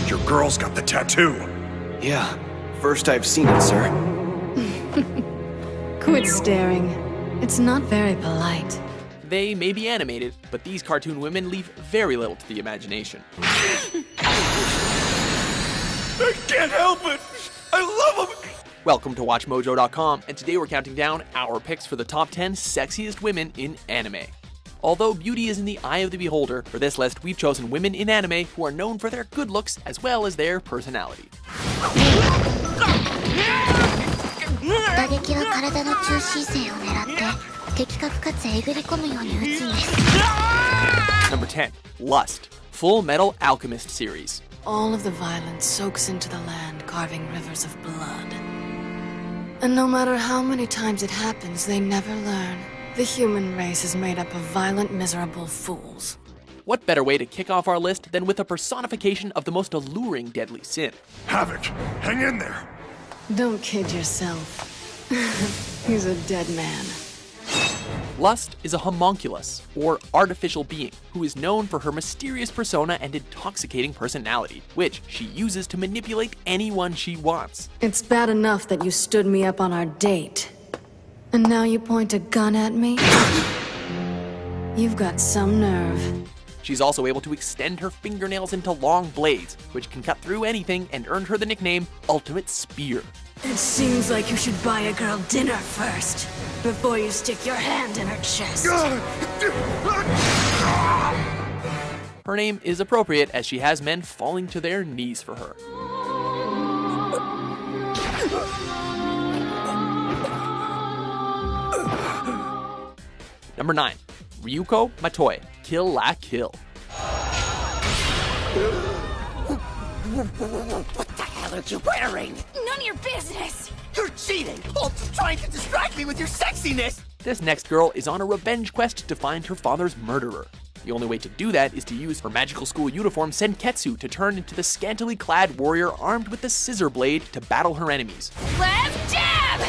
Your girl's got the tattoo. Yeah, first I've seen it, sir. Quit staring. It's not very polite. They may be animated, but these cartoon women leave very little to the imagination. I can't help it. I love them. Welcome to WatchMojo.com, and today we're counting down our picks for the top 10 sexiest women in anime. Although beauty is in the eye of the beholder, for this list we've chosen women in anime who are known for their good looks as well as their personality. Number 10. Lust. Full Metal Alchemist series. All of the violence soaks into the land, carving rivers of blood. And no matter how many times it happens, they never learn. The human race is made up of violent, miserable fools. What better way to kick off our list than with a personification of the most alluring deadly sin? Havoc, hang in there. Don't kid yourself. He's a dead man. Lust is a homunculus, or artificial being, who is known for her mysterious persona and intoxicating personality, which she uses to manipulate anyone she wants. It's bad enough that you stood me up on our date. And now you point a gun at me? You've got some nerve. She's also able to extend her fingernails into long blades, which can cut through anything and earned her the nickname Ultimate Spear. It seems like you should buy a girl dinner first, before you stick your hand in her chest. Her name is appropriate as she has men falling to their knees for her. Number 9. Ryuko Matoi, Kill La Kill. What the hell are you wearing? None of your business! You're cheating! All just trying to distract me with your sexiness! This next girl is on a revenge quest to find her father's murderer. The only way to do that is to use her magical school uniform Senketsu to turn into the scantily clad warrior armed with the scissor blade to battle her enemies. Left jab!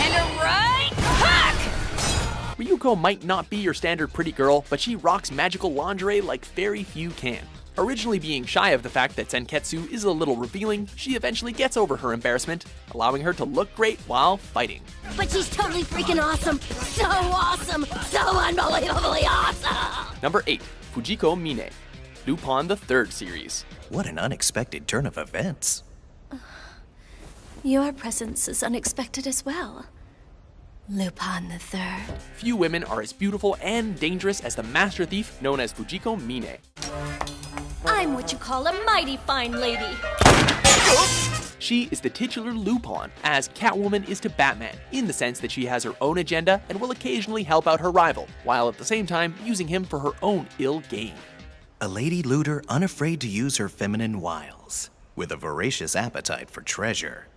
And a right hook! Ryuko might not be your standard pretty girl, but she rocks magical lingerie like very few can. Originally being shy of the fact that Senketsu is a little revealing, she eventually gets over her embarrassment, allowing her to look great while fighting. But she's totally freaking awesome! So awesome! So unbelievably awesome! Number 8. Fujiko Mine, Lupin the Third series. What an unexpected turn of events. Your presence is unexpected as well. Lupin the Third. Few women are as beautiful and dangerous as the master thief known as Fujiko Mine. I'm what you call a mighty fine lady. She is the titular Lupin, as Catwoman is to Batman, in the sense that she has her own agenda and will occasionally help out her rival, while at the same time using him for her own ill gain. A lady looter unafraid to use her feminine wiles, with a voracious appetite for treasure.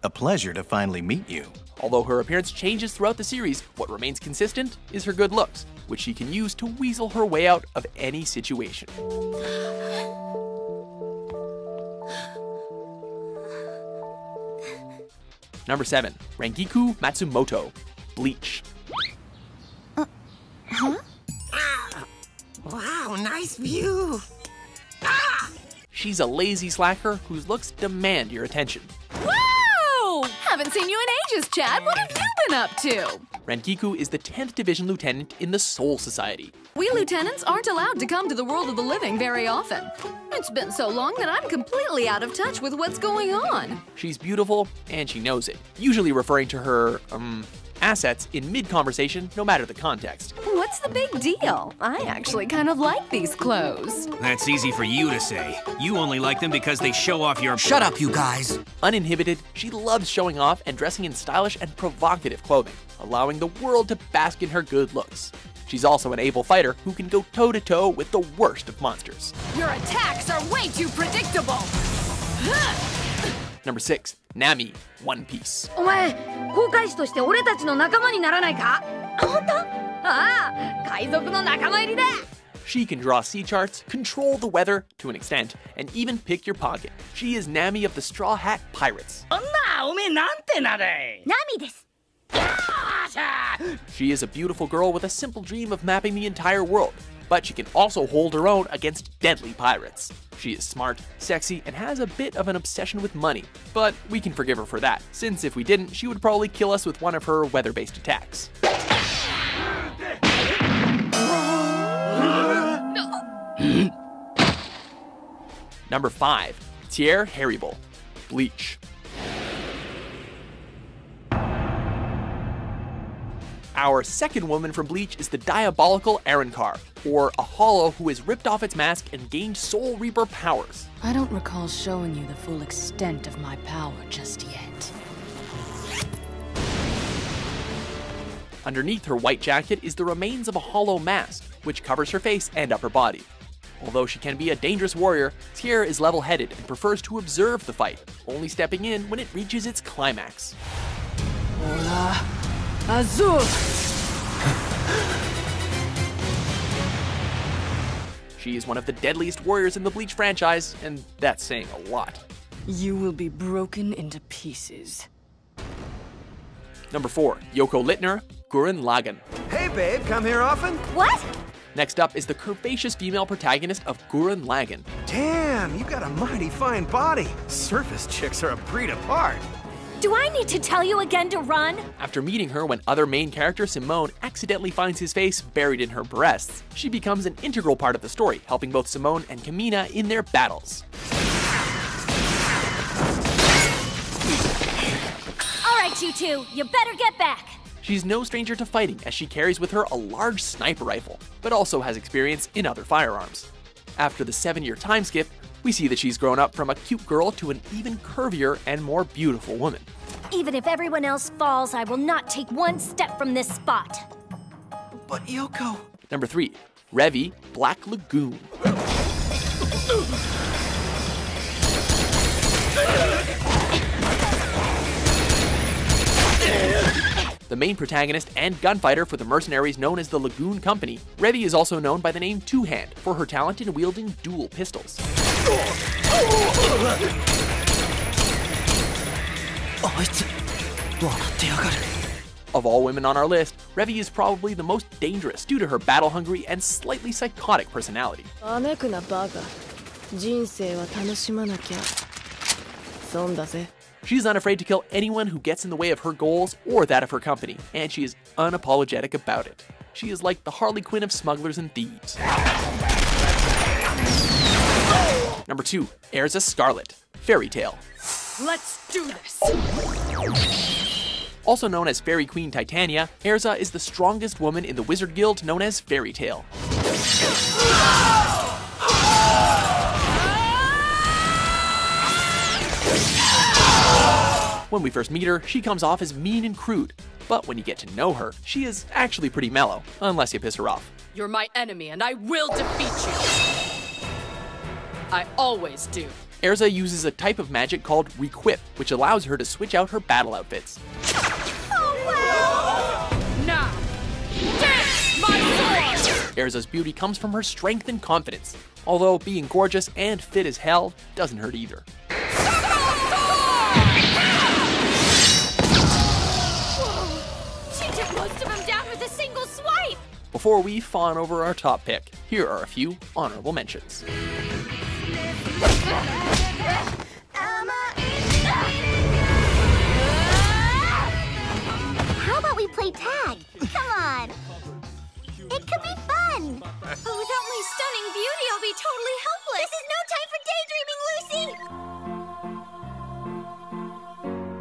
A pleasure to finally meet you. Although her appearance changes throughout the series, what remains consistent is her good looks, which she can use to weasel her way out of any situation. Number 7. Rangiku Matsumoto, Bleach. Wow, nice view! She's a lazy slacker whose looks demand your attention. Whoa! Haven't seen you in ages, Chad. What have you been up to? Rangiku is the 10th Division Lieutenant in the Soul Society. We lieutenants aren't allowed to come to the world of the living very often. It's been so long that I'm completely out of touch with what's going on. She's beautiful, and she knows it, usually referring to her, assets in mid-conversation, no matter the context. What's the big deal? I actually kind of like these clothes. That's easy for you to say. You only like them because they show off your— Shut up, you guys! Uninhibited, she loves showing off and dressing in stylish and provocative clothing, allowing the world to bask in her good looks. She's also an able fighter who can go toe-to-toe with the worst of monsters. Your attacks are way too predictable! Number 6. Nami, One Piece. お前、航海士として俺たちの仲間にならないか？本当？ああ、海賊の仲間入りだ。 She can draw sea charts, control the weather to an extent, and even pick your pocket. She is Nami of the Straw Hat Pirates. そんな、おめえなんて名だい？ナミです。She is a beautiful girl with a simple dream of mapping the entire world, but she can also hold her own against deadly pirates. She is smart, sexy, and has a bit of an obsession with money, but we can forgive her for that, since if we didn't, she would probably kill us with one of her weather-based attacks. Number 5. Thierry Haribo, Bleach. Our second woman from Bleach is the diabolical Arrancar, or a hollow who has ripped off its mask and gained Soul Reaper powers. I don't recall showing you the full extent of my power just yet. Underneath her white jacket is the remains of a hollow mask, which covers her face and upper body. Although she can be a dangerous warrior, Thierry is level-headed and prefers to observe the fight, only stepping in when it reaches its climax. Hola, Azul! She is one of the deadliest warriors in the Bleach franchise, and that's saying a lot. You will be broken into pieces. Number 4. Yoko Littner, Gurren Lagann. Hey babe, come here often? What? Next up is the curvaceous female protagonist of Gurren Lagann. Damn, you got a mighty fine body. Surface chicks are a breed apart. Do I need to tell you again to run? After meeting her when other main character Simone accidentally finds his face buried in her breasts, she becomes an integral part of the story, helping both Simone and Kamina in their battles. All right, you two, you better get back. She's no stranger to fighting, as she carries with her a large sniper rifle, but also has experience in other firearms. After the 7-year time skip, we see that she's grown up from a cute girl to an even curvier and more beautiful woman. Even if everyone else falls, I will not take one step from this spot. But Yoko... Number 3. Revi, Black Lagoon. The main protagonist and gunfighter for the mercenaries known as the Lagoon Company, Revi is also known by the name Two Hand for her talent in wielding dual pistols. Of all women on our list, Revi is probably the most dangerous due to her battle-hungry and slightly psychotic personality. She's unafraid to kill anyone who gets in the way of her goals or that of her company, and she is unapologetic about it. She is like the Harley Quinn of smugglers and thieves. Number 2. Erza Scarlet, Fairy Tail. Let's do this! Also known as Fairy Queen Titania, Erza is the strongest woman in the wizard guild known as Fairy Tail. When we first meet her, she comes off as mean and crude, but when you get to know her, she is actually pretty mellow, unless you piss her off. You're my enemy, and I will defeat you. I always do. Erza uses a type of magic called Requip, which allows her to switch out her battle outfits. Now, take my sword! Erza's beauty comes from her strength and confidence, although being gorgeous and fit as hell doesn't hurt either. She took most of them down with a single swipe. Before we fawn over our top pick, here are a few honorable mentions. How about we play tag? Come on. It could be fun. But without my stunning beauty, I'll be totally helpless. This is no time for daydreaming, Lucy.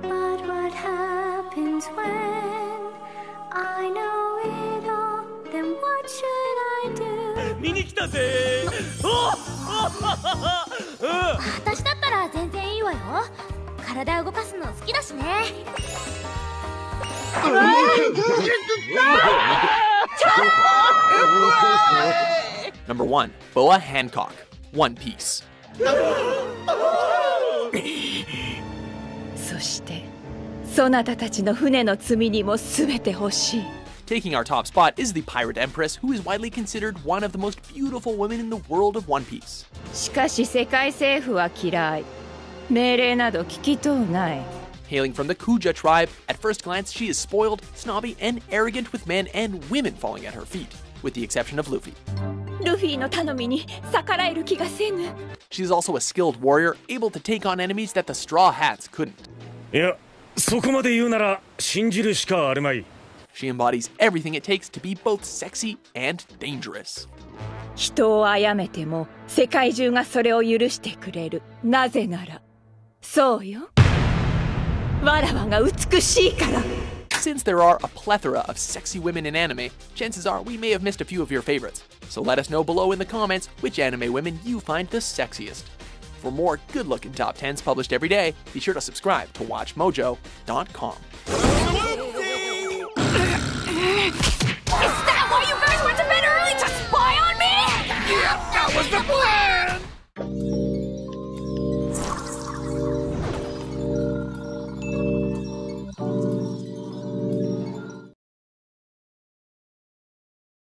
But what happens when I know it all? Then what should I do? 見に来たぜ私だったら全然いいわよ。体動かすの好きだしね。Number 1. Boa Hancock, One Piece. そしてそなたたちの船の積にも全て欲しい。 Taking our top spot is the Pirate Empress, who is widely considered one of the most beautiful women in the world of One Piece. しかし世界政府は嫌い。命令など聞きとうない。Hailing from the Kuja tribe, at first glance she is spoiled, snobby, and arrogant with men and women falling at her feet, with the exception of Luffy. ルフィの頼みに逆らえる気がせぬ。 She is also a skilled warrior, able to take on enemies that the Straw Hats couldn't. いや、そこまで言うなら信じるしかあるまい。 She embodies everything it takes to be both sexy and dangerous. 人を殺めても世界中がそれを許してくれる。なぜなら、そうよ。わらわが美しいから。 Since there are a plethora of sexy women in anime, chances are we may have missed a few of your favorites. So let us know below in the comments which anime women you find the sexiest. For more good-looking top 10s published every day, be sure to subscribe to WatchMojo.com.